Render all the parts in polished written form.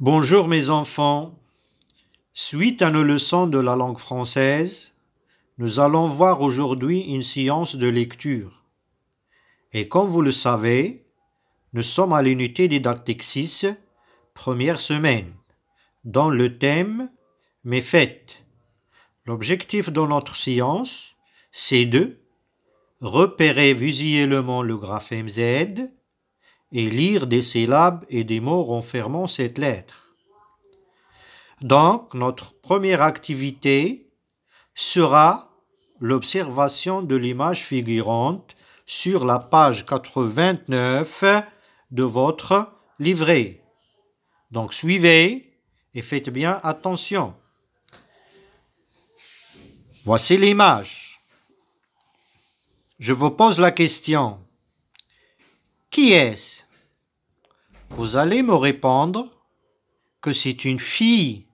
Bonjour mes enfants. Suite à nos leçons de la langue française, nous allons voir aujourd'hui une séance de lecture. Et comme vous le savez, nous sommes à l'unité didactique 6, première semaine, dans le thème « Mes fêtes ». L'objectif de notre séance, c'est de repérer visuellement le graphème Z et lire des syllabes et des mots renfermant cette lettre. Donc, notre première activité sera l'observation de l'image figurante sur la page 89 de votre livret. Donc, suivez et faites bien attention. Voici l'image. Je vous pose la question. Qui est-ce? Vous allez me répondre que c'est une fille.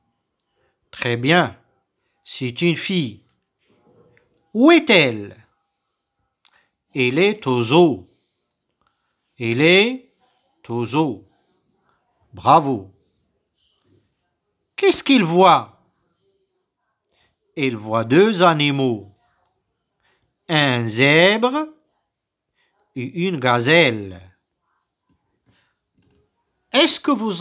Très bien, c'est une fille. Où est-elle? Elle est au zoo. Elle est au zoo. Bravo. Qu'est-ce qu'il voit? Elle voit deux animaux. Un zèbre et une gazelle. Est-ce que vous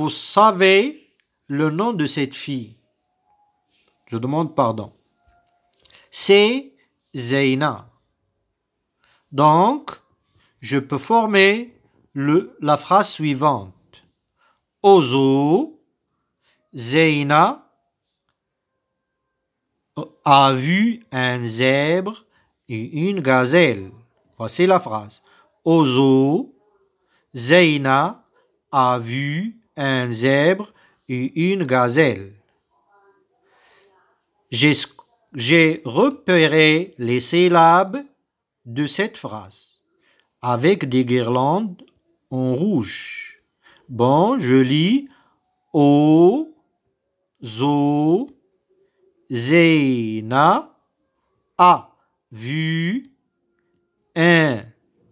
savez le nom de cette fille? Je demande pardon. C'est Zeyna. Donc, je peux former la phrase suivante. Au zoo, Zeyna a vu un zèbre et une gazelle. Voici la phrase. Au zoo, Zeyna a vu un zèbre et une gazelle. J'ai repéré les syllabes de cette phrase avec des guirlandes en rouge. Bon, je lis au zoo, Zeyna a vu un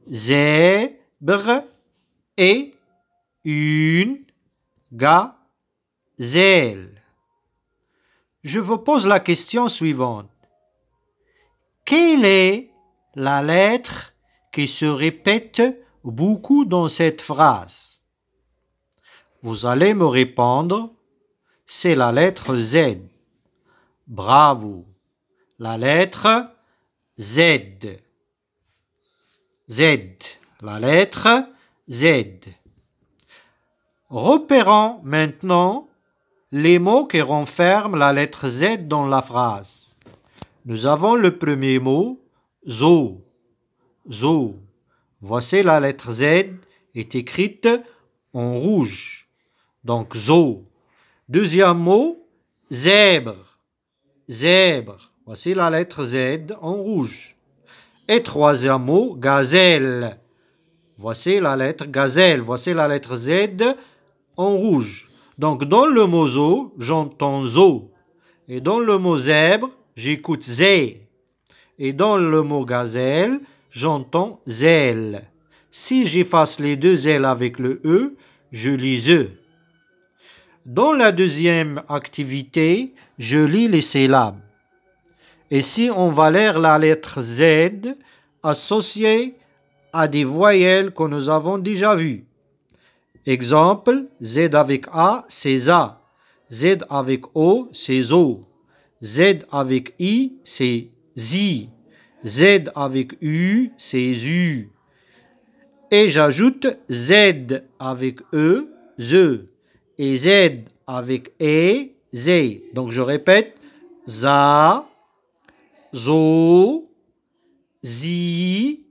zèbre et une gazelle. Je vous pose la question suivante. Quelle est la lettre qui se répète beaucoup dans cette phrase? Vous allez me répondre, c'est la lettre Z. Bravo. La lettre Z. Z. La lettre Z. Repérons maintenant les mots qui renferment la lettre Z dans la phrase. Nous avons le premier mot, zoo. Zoo. Voici la lettre Z est écrite en rouge. Donc zoo. Deuxième mot, zèbre. Zèbre. Voici la lettre Z en rouge. Et troisième mot, gazelle. Voici la lettre gazelle. Voici la lettre Z en rouge. Donc, dans le mot zoo, j'entends zoo. Et dans le mot zèbre, j'écoute zé. Et dans le mot gazelle, j'entends zèle. Si j'efface les deux L avec le E, je lis E. Dans la deuxième activité, je lis les syllabes. Et si on va lire la lettre Z associée à des voyelles que nous avons déjà vues. Exemple, Z avec A, c'est ZA. Z avec O, c'est ZO. Z avec I, c'est ZI. Z avec U, c'est ZU. Et j'ajoute Z avec E, ZE. Et Z avec E, ZE. Donc je répète, ZA, ZO, ZI,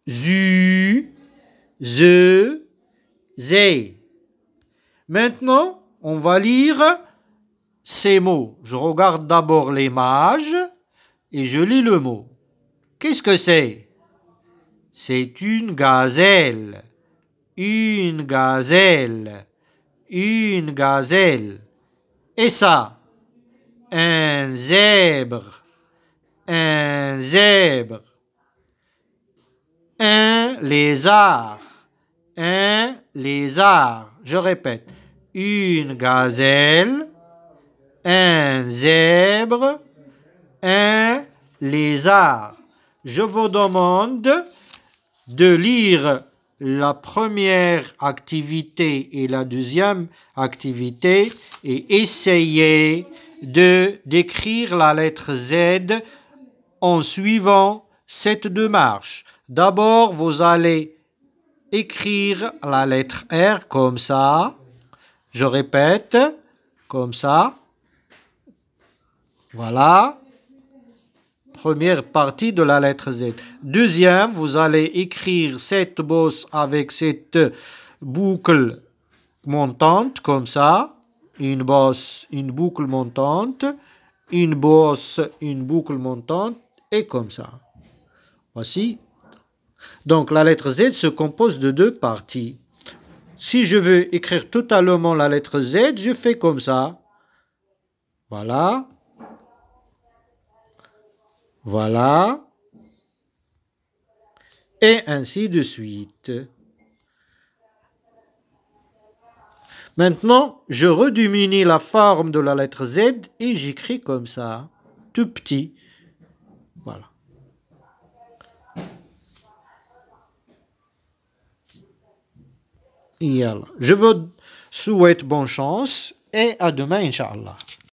ZU, ZE, Z. Maintenant, on va lire ces mots. Je regarde d'abord l'image et je lis le mot. Qu'est-ce que c'est? C'est une gazelle. Une gazelle. Une gazelle. Et ça? Un zèbre. Un zèbre. Un lézard. un lézard. Je répète. Une gazelle, un zèbre, un lézard. Je vous demande de lire la première activité et la deuxième activité et essayer d'écrire la lettre Z en suivant cette démarche. D'abord, vous allez écrire la lettre R comme ça. Je répète, comme ça. Voilà. Première partie de la lettre Z. Deuxième, vous allez écrire cette bosse avec cette boucle montante, comme ça. Une bosse, une boucle montante. Une bosse, une boucle montante. Et comme ça. Voici. Donc, la lettre Z se compose de deux parties. Si je veux écrire totalement la lettre Z, je fais comme ça. Voilà. Voilà. Et ainsi de suite. Maintenant, je rediminue la forme de la lettre Z et j'écris comme ça. Tout petit. Voilà. Yallah. Je vous souhaite bonne chance et à demain, Inch'Allah.